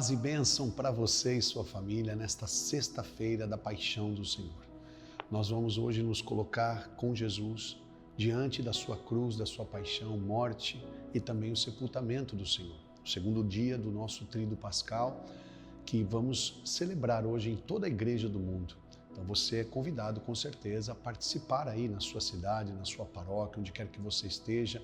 Paz e bênção para você e sua família nesta sexta-feira da paixão do Senhor. Nós vamos hoje nos colocar com Jesus diante da sua cruz, da sua paixão, morte e também o sepultamento do Senhor. O segundo dia do nosso tríduo pascal que vamos celebrar hoje em toda a igreja do mundo. Então você é convidado com certeza a participar aí na sua cidade, na sua paróquia, onde quer que você esteja.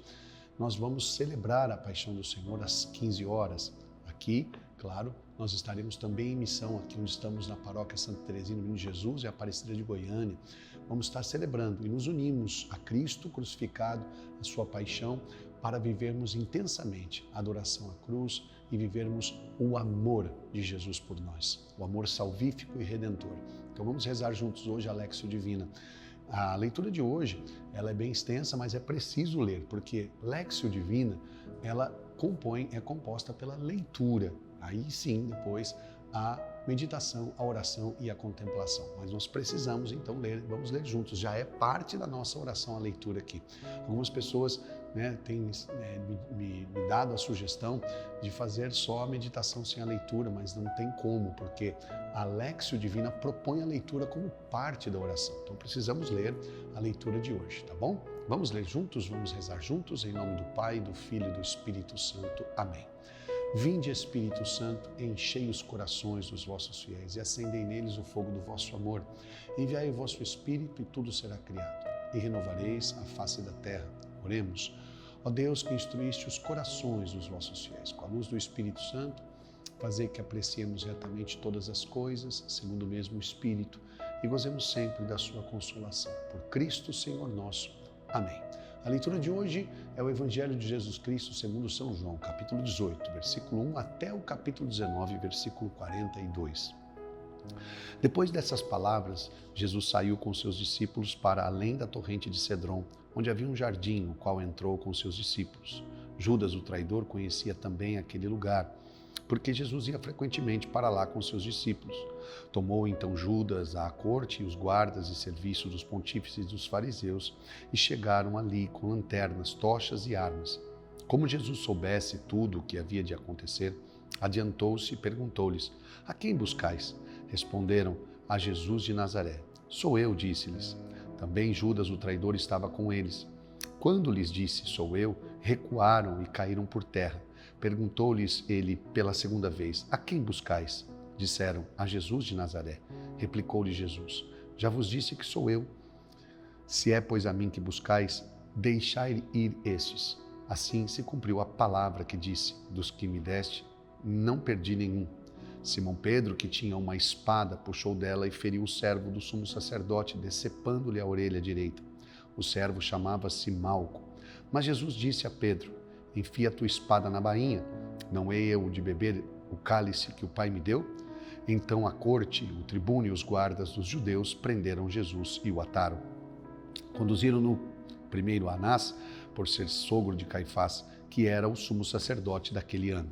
Nós vamos celebrar a paixão do Senhor às 15 horas. Aqui, claro, nós estaremos também em missão aqui onde estamos na paróquia Santa Teresinha do Menino Jesus e Aparecida de Goiânia. Vamos estar celebrando e nos unimos a Cristo crucificado, a sua paixão, para vivermos intensamente a adoração à cruz e vivermos o amor de Jesus por nós, o amor salvífico e redentor. Então vamos rezar juntos hoje a Léxio Divina. A leitura de hoje, ela é bem extensa, mas é preciso ler, porque Léxio Divina, ela é composta pela leitura. Aí sim, depois, a meditação, a oração e a contemplação. Mas nós precisamos então ler, vamos ler juntos, já é parte da nossa oração a leitura aqui. Algumas pessoas têm me dado a sugestão de fazer só a meditação sem a leitura, mas não tem como, porque a Léxio Divina propõe a leitura como parte da oração. Então precisamos ler a leitura de hoje, tá bom? Vamos ler juntos, vamos rezar juntos, em nome do Pai, do Filho e do Espírito Santo. Amém. Vinde, Espírito Santo, enchei os corações dos vossos fiéis e acendei neles o fogo do vosso amor. Enviai o vosso Espírito e tudo será criado, e renovareis a face da terra. Oremos. Ó Deus, que instruíste os corações dos vossos fiéis, com a luz do Espírito Santo, fazei que apreciemos retamente todas as coisas, segundo o mesmo Espírito, e gozemos sempre da sua consolação. Por Cristo, Senhor nosso. Amém. A leitura de hoje é o Evangelho de Jesus Cristo segundo São João, capítulo 18, versículo 1 até o capítulo 19, versículo 42. Depois dessas palavras, Jesus saiu com seus discípulos para além da torrente de Cedron, onde havia um jardim, no qual entrou com seus discípulos. Judas, o traidor, conhecia também aquele lugar, porque Jesus ia frequentemente para lá com seus discípulos. Tomou então Judas a corte e os guardas de serviço dos pontífices e dos fariseus e chegaram ali com lanternas, tochas e armas. Como Jesus soubesse tudo o que havia de acontecer, adiantou-se e perguntou-lhes: a quem buscais? Responderam: a Jesus de Nazaré. Sou eu, disse-lhes. Também Judas, o traidor, estava com eles. Quando lhes disse: sou eu, recuaram e caíram por terra. Perguntou-lhes ele pela segunda vez: a quem buscais? Disseram: a Jesus de Nazaré. Replicou-lhe Jesus: já vos disse que sou eu. Se é, pois, a mim que buscais, deixai ir estes. Assim se cumpriu a palavra que disse: dos que me deste, não perdi nenhum. Simão Pedro, que tinha uma espada, puxou dela e feriu o servo do sumo sacerdote, decepando-lhe a orelha direita. O servo chamava-se Malco. Mas Jesus disse a Pedro: enfia a tua espada na bainha. Não hei eu de beber o cálice que o Pai me deu? Então a corte, o tribuno e os guardas dos judeus prenderam Jesus e o ataram. Conduziram-no primeiro a Anás, por ser sogro de Caifás, que era o sumo sacerdote daquele ano.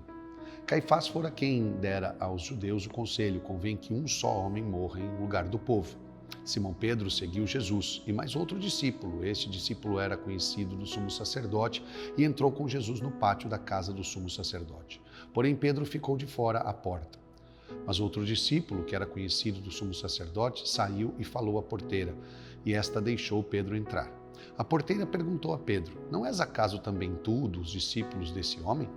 Caifás fora quem dera aos judeus o conselho: convém que um só homem morra em lugar do povo. Simão Pedro seguiu Jesus e mais outro discípulo. Este discípulo era conhecido do sumo sacerdote e entrou com Jesus no pátio da casa do sumo sacerdote. Porém Pedro ficou de fora à porta. Mas outro discípulo, que era conhecido do sumo sacerdote, saiu e falou à porteira, e esta deixou Pedro entrar. A porteira perguntou a Pedro: não és acaso também tu dos discípulos desse homem?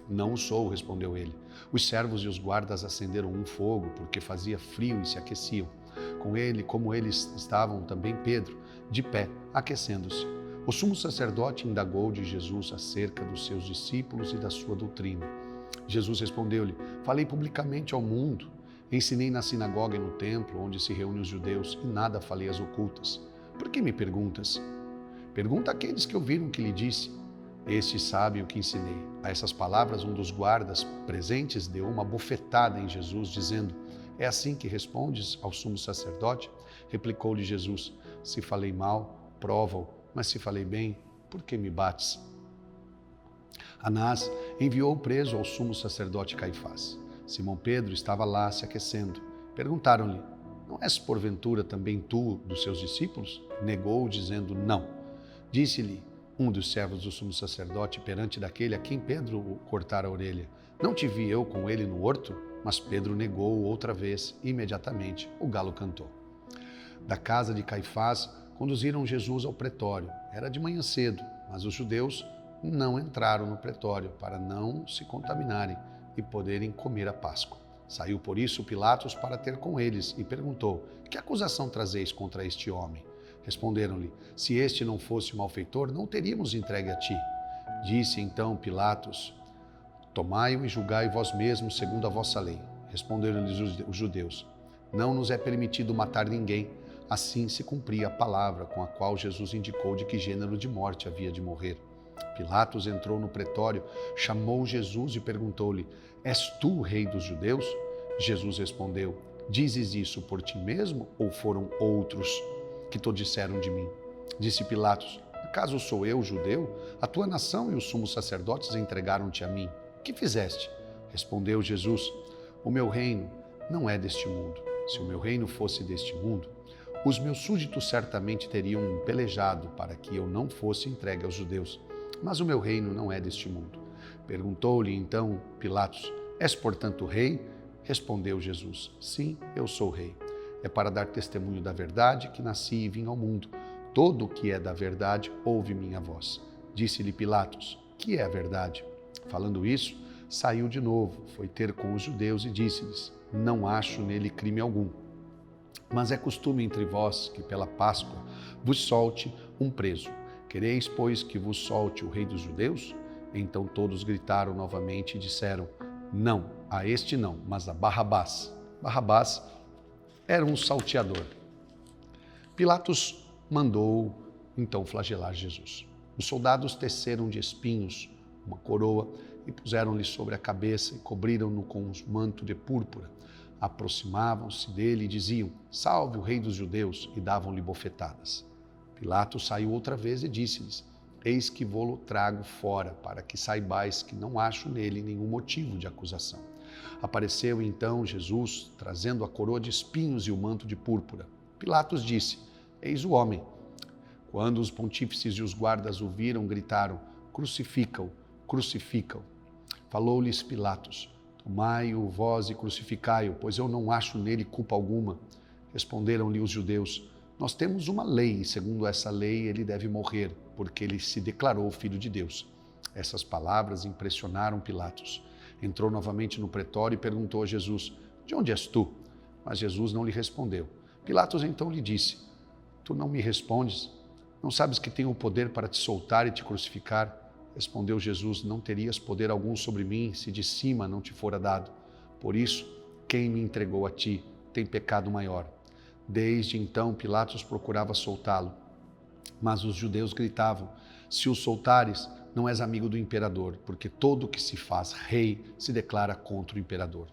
Não o sou, respondeu ele. Os servos e os guardas acenderam um fogo, porque fazia frio e se aqueciam. Como eles estavam também Pedro, de pé, aquecendo-se. O sumo sacerdote indagou de Jesus acerca dos seus discípulos e da sua doutrina. Jesus respondeu-lhe: falei publicamente ao mundo, ensinei na sinagoga e no templo, onde se reúnem os judeus, e nada falei às ocultas. Por que me perguntas? Pergunta àqueles que ouviram o que lhe disse. Estes sabem o que ensinei. A essas palavras, um dos guardas presentes deu uma bofetada em Jesus, dizendo: é assim que respondes ao sumo sacerdote? Replicou-lhe Jesus: se falei mal, prova-o, mas se falei bem, por que me bates? Anás enviou o preso ao sumo sacerdote Caifás. Simão Pedro estava lá se aquecendo. Perguntaram-lhe: não és porventura também tu dos seus discípulos? Negou, dizendo: não. Disse-lhe um dos servos do sumo sacerdote perante daquele a quem Pedro cortara a orelha: não te vi eu com ele no horto? Mas Pedro negou outra vez. Imediatamente o galo cantou. Da casa de Caifás, conduziram Jesus ao pretório. Era de manhã cedo, mas os judeus não entraram no pretório para não se contaminarem e poderem comer a Páscoa. Saiu por isso Pilatos para ter com eles e perguntou: que acusação trazeis contra este homem? Responderam-lhe: se este não fosse malfeitor, não teríamos entregue a ti. Disse então Pilatos: tomai-o e julgai vós mesmos segundo a vossa lei. Responderam-lhes os judeus: não nos é permitido matar ninguém. Assim se cumpria a palavra com a qual Jesus indicou de que gênero de morte havia de morrer. Pilatos entrou no pretório, chamou Jesus e perguntou-lhe: és tu o rei dos judeus? Jesus respondeu: dizes isso por ti mesmo ou foram outros que te disseram de mim? Disse Pilatos: acaso sou eu judeu? A tua nação e os sumos sacerdotes entregaram-te a mim. Que fizeste? Respondeu Jesus: o meu reino não é deste mundo. Se o meu reino fosse deste mundo, os meus súditos certamente teriam pelejado para que eu não fosse entregue aos judeus. Mas o meu reino não é deste mundo. Perguntou-lhe então Pilatos: és portanto rei? Respondeu Jesus: sim, eu sou rei. É para dar testemunho da verdade que nasci e vim ao mundo. Todo o que é da verdade ouve minha voz. Disse-lhe Pilatos: que é a verdade? Falando isso, saiu de novo, foi ter com os judeus e disse-lhes: não acho nele crime algum. Mas é costume entre vós que pela Páscoa vos solte um preso. Quereis, pois, que vos solte o rei dos judeus? Então todos gritaram novamente e disseram: não, a este não, mas a Barrabás. Barrabás era um salteador. Pilatos mandou então flagelar Jesus. Os soldados teceram de espinhos uma coroa e puseram-lhe sobre a cabeça e cobriram-no com um manto de púrpura. Aproximavam-se dele e diziam: salve o rei dos judeus, e davam-lhe bofetadas. Pilatos saiu outra vez e disse-lhes: eis que vô-lo trago fora, para que saibais que não acho nele nenhum motivo de acusação. Apareceu então Jesus, trazendo a coroa de espinhos e o manto de púrpura. Pilatos disse: eis o homem. Quando os pontífices e os guardas o viram, gritaram: crucifica-o, crucifica-o. Falou-lhes Pilatos: tomai-o vós e crucificai-o, pois eu não acho nele culpa alguma. Responderam-lhe os judeus: nós temos uma lei, e segundo essa lei ele deve morrer, porque ele se declarou filho de Deus. Essas palavras impressionaram Pilatos. Entrou novamente no pretório e perguntou a Jesus: de onde és tu? Mas Jesus não lhe respondeu. Pilatos então lhe disse: tu não me respondes? Não sabes que tenho o poder para te soltar e te crucificar? Respondeu Jesus: não terias poder algum sobre mim se de cima não te fora dado. Por isso, quem me entregou a ti tem pecado maior. Desde então, Pilatos procurava soltá-lo. Mas os judeus gritavam: se o soltares, não és amigo do imperador, porque todo o que se faz rei se declara contra o imperador.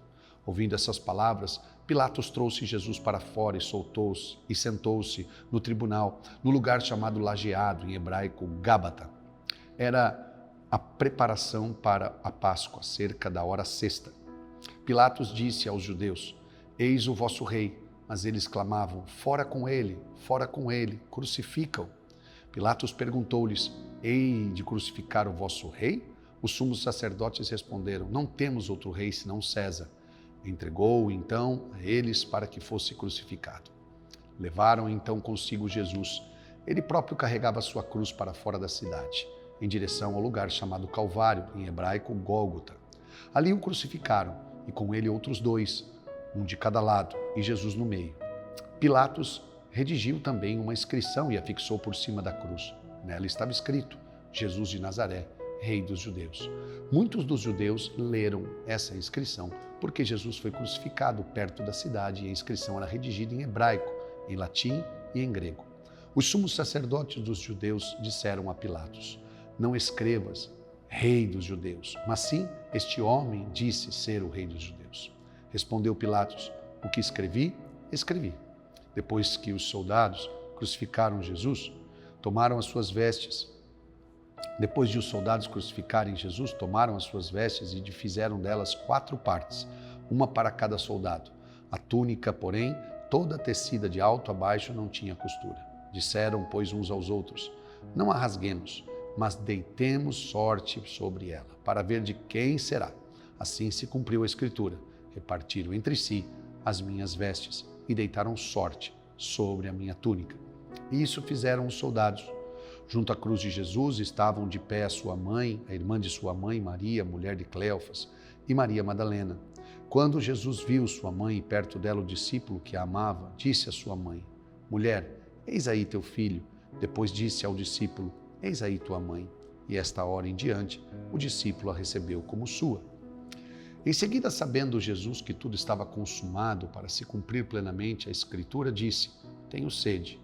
Ouvindo essas palavras, Pilatos trouxe Jesus para fora e soltou-se e sentou-se no tribunal, no lugar chamado Lajeado, em hebraico Gábata. Era a preparação para a Páscoa, cerca da hora sexta. Pilatos disse aos judeus: eis o vosso rei. Mas eles clamavam: fora com ele, crucifica-o. Pilatos perguntou-lhes: hei de crucificar o vosso rei? Os sumos sacerdotes responderam: não temos outro rei senão César. Entregou-o então a eles para que fosse crucificado. Levaram então consigo Jesus. Ele próprio carregava sua cruz para fora da cidade, em direção ao lugar chamado Calvário, em hebraico Gólgota. Ali o crucificaram, e com ele outros dois, um de cada lado, e Jesus no meio. Pilatos redigiu também uma inscrição e a fixou por cima da cruz. Nela estava escrito: Jesus de Nazaré, Rei dos Judeus. Muitos dos judeus leram essa inscrição porque Jesus foi crucificado perto da cidade e a inscrição era redigida em hebraico, em latim e em grego. Os sumos sacerdotes dos judeus disseram a Pilatos: não escrevas Rei dos Judeus, mas sim, este homem disse ser o Rei dos Judeus. Respondeu Pilatos: o que escrevi, escrevi. Depois que os soldados crucificaram Jesus, tomaram as suas vestes. Depois de os soldados crucificarem Jesus, tomaram as suas vestes e fizeram delas 4 partes, uma para cada soldado. A túnica, porém, toda tecida de alto a baixo, não tinha costura. Disseram, pois, uns aos outros: não a rasguemos, mas deitemos sorte sobre ela, para ver de quem será. Assim se cumpriu a Escritura: repartiram entre si as minhas vestes e deitaram sorte sobre a minha túnica. E isso fizeram os soldados. Junto à cruz de Jesus estavam de pé a sua mãe, a irmã de sua mãe, Maria, mulher de Cleofas, e Maria Madalena. Quando Jesus viu sua mãe e perto dela o discípulo que a amava, disse à sua mãe: Mulher, eis aí teu filho. Depois disse ao discípulo: Eis aí tua mãe. E esta hora em diante, o discípulo a recebeu como sua. Em seguida, sabendo Jesus que tudo estava consumado para se cumprir plenamente a Escritura, disse: Tenho sede.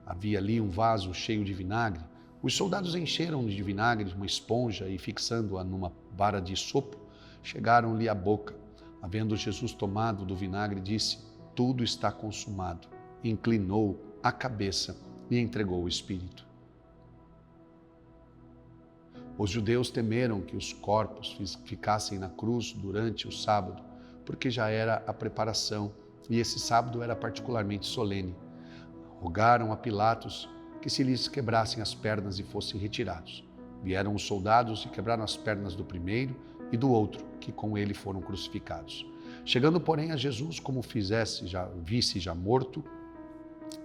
Havia ali um vaso cheio de vinagre. Os soldados encheram de vinagre uma esponja e, fixando-a numa vara de sopo, chegaram-lhe à boca. Havendo Jesus tomado do vinagre, disse: Tudo está consumado. Inclinou a cabeça e entregou o Espírito. Os judeus temeram que os corpos ficassem na cruz durante o sábado, porque já era a preparação e esse sábado era particularmente solene. Rogaram a Pilatos que se lhes quebrassem as pernas e fossem retirados. Vieram os soldados e quebraram as pernas do primeiro e do outro, que com ele foram crucificados. Chegando, porém, a Jesus, como visse já morto,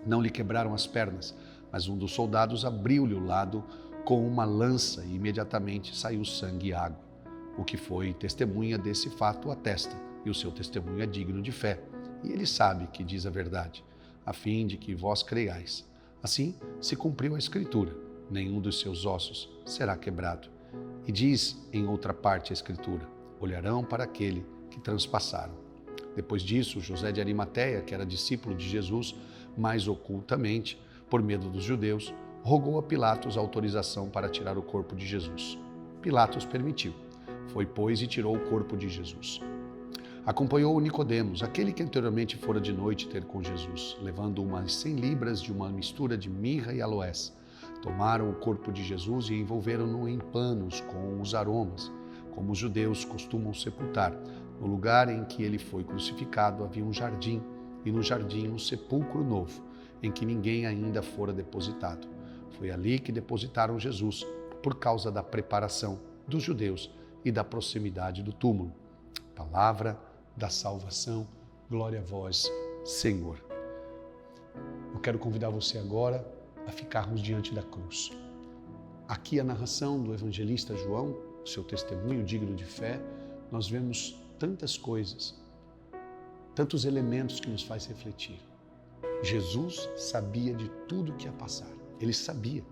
não lhe quebraram as pernas, mas um dos soldados abriu-lhe o lado com uma lança e imediatamente saiu sangue e água. O que foi testemunha desse fato atesta, e o seu testemunho é digno de fé. E ele sabe que diz a verdade, a fim de que vós creiais. Assim se cumpriu a Escritura: nenhum dos seus ossos será quebrado. E diz em outra parte a Escritura: olharão para aquele que transpassaram. Depois disso, José de Arimateia, que era discípulo de Jesus, mais ocultamente, por medo dos judeus, rogou a Pilatos autorização para tirar o corpo de Jesus. Pilatos permitiu. Foi, pois, e tirou o corpo de Jesus. Acompanhou-o Nicodemos, aquele que anteriormente fora de noite ter com Jesus, levando umas 100 libras de uma mistura de mirra e aloés. Tomaram o corpo de Jesus e envolveram-no em panos com os aromas, como os judeus costumam sepultar. No lugar em que ele foi crucificado havia um jardim, e no jardim um sepulcro novo, em que ninguém ainda fora depositado. Foi ali que depositaram Jesus, por causa da preparação dos judeus e da proximidade do túmulo. Palavra da salvação, glória a vós, Senhor. Eu quero convidar você agora a ficarmos diante da cruz. Aqui a narração do evangelista João, o seu testemunho digno de fé, nós vemos tantas coisas, tantos elementos que nos faz refletir. Jesus sabia de tudo que ia passar, ele sabia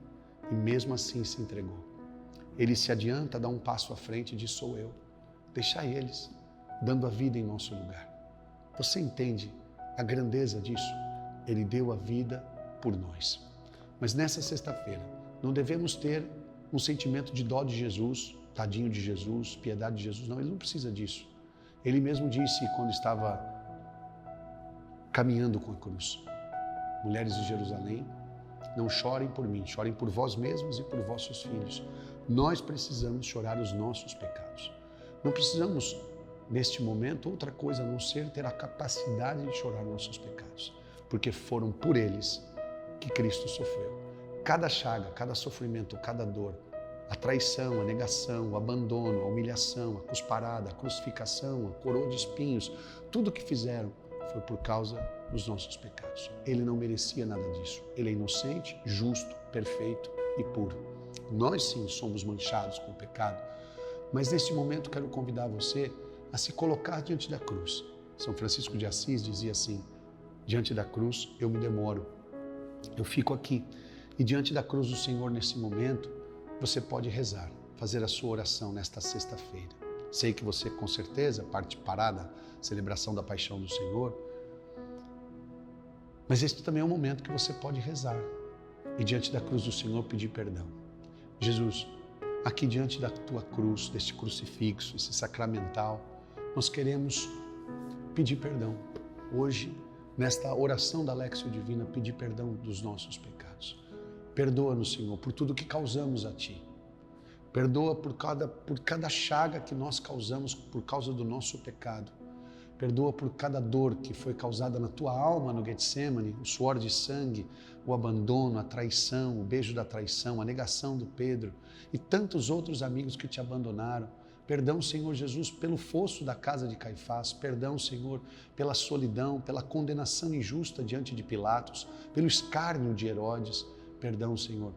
e mesmo assim se entregou. Ele se adianta, dá um passo à frente e diz: sou eu, deixa eles, dando a vida em nosso lugar. Você entende a grandeza disso? Ele deu a vida por nós. Mas nessa sexta-feira, não devemos ter um sentimento de dó de Jesus, tadinho de Jesus, piedade de Jesus. Não, ele não precisa disso. Ele mesmo disse quando estava caminhando com a cruz: mulheres de Jerusalém, não chorem por mim, chorem por vós mesmos e por vossos filhos. Nós precisamos chorar os nossos pecados. Não precisamos, neste momento, outra coisa a não ser ter a capacidade de chorar nossos pecados, porque foram por eles que Cristo sofreu. Cada chaga, cada sofrimento, cada dor, a traição, a negação, o abandono, a humilhação, a cusparada, a crucificação, a coroa de espinhos, tudo que fizeram foi por causa dos nossos pecados. Ele não merecia nada disso. Ele é inocente, justo, perfeito e puro. Nós sim somos manchados com o pecado, mas neste momento quero convidar você a se colocar diante da cruz. São Francisco de Assis dizia assim: diante da cruz eu me demoro, eu fico aqui. E diante da cruz do Senhor nesse momento, você pode rezar, fazer a sua oração nesta sexta-feira. Sei que você com certeza participará da celebração da paixão do Senhor, mas este também é um momento que você pode rezar e diante da cruz do Senhor pedir perdão. Jesus, aqui diante da tua cruz, deste crucifixo, esse sacramental, nós queremos pedir perdão. Hoje, nesta oração da Léxio Divina, pedir perdão dos nossos pecados. Perdoa-nos, Senhor, por tudo que causamos a Ti. Perdoa por cada chaga que nós causamos por causa do nosso pecado. Perdoa por cada dor que foi causada na Tua alma no Getsemane, o suor de sangue, o abandono, a traição, o beijo da traição, a negação do Pedro e tantos outros amigos que Te abandonaram. Perdão, Senhor Jesus, pelo fosso da casa de Caifás. Perdão, Senhor, pela solidão, pela condenação injusta diante de Pilatos, pelo escárnio de Herodes. Perdão, Senhor,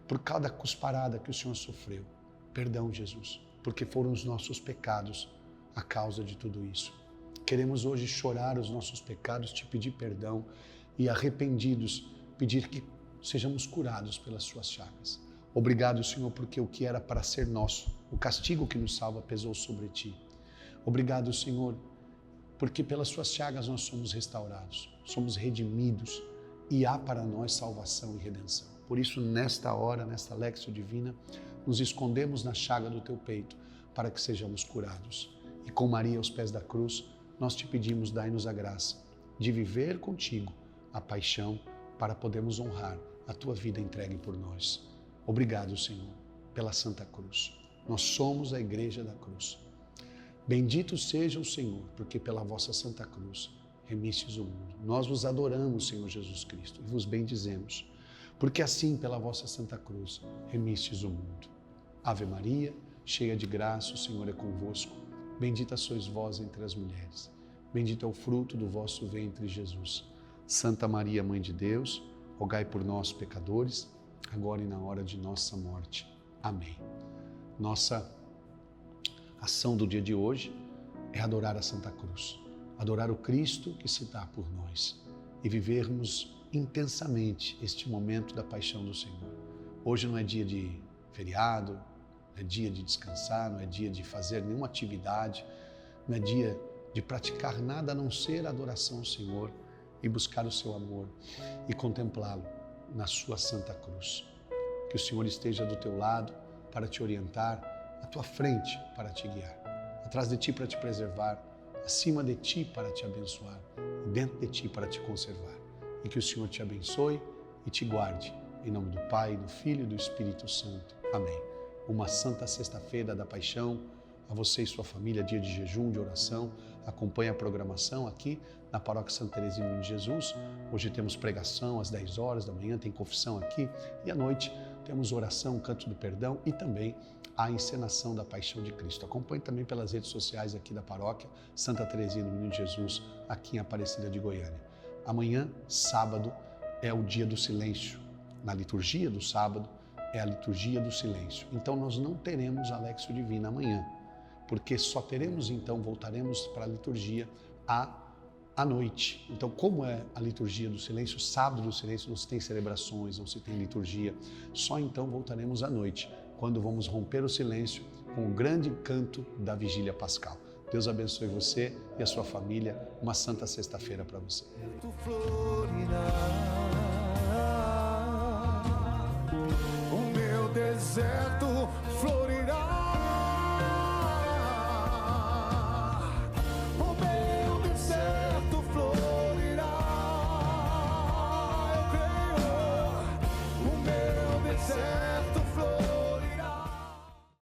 por cada cusparada que o Senhor sofreu. Perdão, Jesus, porque foram os nossos pecados a causa de tudo isso. Queremos hoje chorar os nossos pecados, te pedir perdão e, arrependidos, pedir que sejamos curados pelas suas chagas. Obrigado, Senhor, porque o que era para ser nosso, o castigo que nos salva, pesou sobre ti. Obrigado, Senhor, porque pelas suas chagas nós somos restaurados, somos redimidos e há para nós salvação e redenção. Por isso, nesta hora, nesta Lectio Divina, nos escondemos na chaga do teu peito para que sejamos curados. E com Maria aos pés da cruz, nós te pedimos, dai-nos a graça de viver contigo a paixão para podermos honrar a tua vida entregue por nós. Obrigado, Senhor, pela Santa Cruz. Nós somos a Igreja da Cruz. Bendito seja o Senhor, porque pela vossa Santa Cruz remistes o mundo. Nós vos adoramos, Senhor Jesus Cristo, e vos bendizemos, porque assim, pela vossa Santa Cruz, remistes o mundo. Ave Maria, cheia de graça, o Senhor é convosco. Bendita sois vós entre as mulheres. Bendito é o fruto do vosso ventre, Jesus. Santa Maria, Mãe de Deus, rogai por nós, pecadores, agora e na hora de nossa morte. Amém. Nossa ação do dia de hoje é adorar a Santa Cruz, adorar o Cristo que se dá por nós e vivermos intensamente este momento da paixão do Senhor. Hoje não é dia de feriado, não é dia de descansar, não é dia de fazer nenhuma atividade, não é dia de praticar nada a não ser a adoração ao Senhor e buscar o seu amor e contemplá-lo na sua Santa Cruz. Que o Senhor esteja do teu lado para te orientar, à tua frente para te guiar, atrás de ti para te preservar, acima de ti para te abençoar e dentro de ti para te conservar. E que o Senhor te abençoe e te guarde. Em nome do Pai, do Filho e do Espírito Santo. Amém. Uma santa sexta-feira da paixão a você e sua família, dia de jejum, de oração. Acompanhe a programação aqui na Paróquia Santa Teresinha de Jesus. Hoje temos pregação às 10 horas da manhã, tem confissão aqui. E à noite temos oração, canto do perdão e também a encenação da Paixão de Cristo. Acompanhe também pelas redes sociais aqui da Paróquia Santa Teresinha do Menino Jesus, aqui em Aparecida de Goiânia. Amanhã, sábado, é o dia do silêncio. Na liturgia do sábado, é a liturgia do silêncio. Então, nós não teremos a Lectio Divina amanhã, porque só teremos, então, voltaremos para a liturgia à noite. Então, como é a liturgia do silêncio, sábado do silêncio, não se tem celebrações, não se tem liturgia, só então voltaremos à noite, quando vamos romper o silêncio com o grande canto da Vigília Pascal. Deus abençoe você e a sua família. Uma santa sexta-feira para você. O meu deserto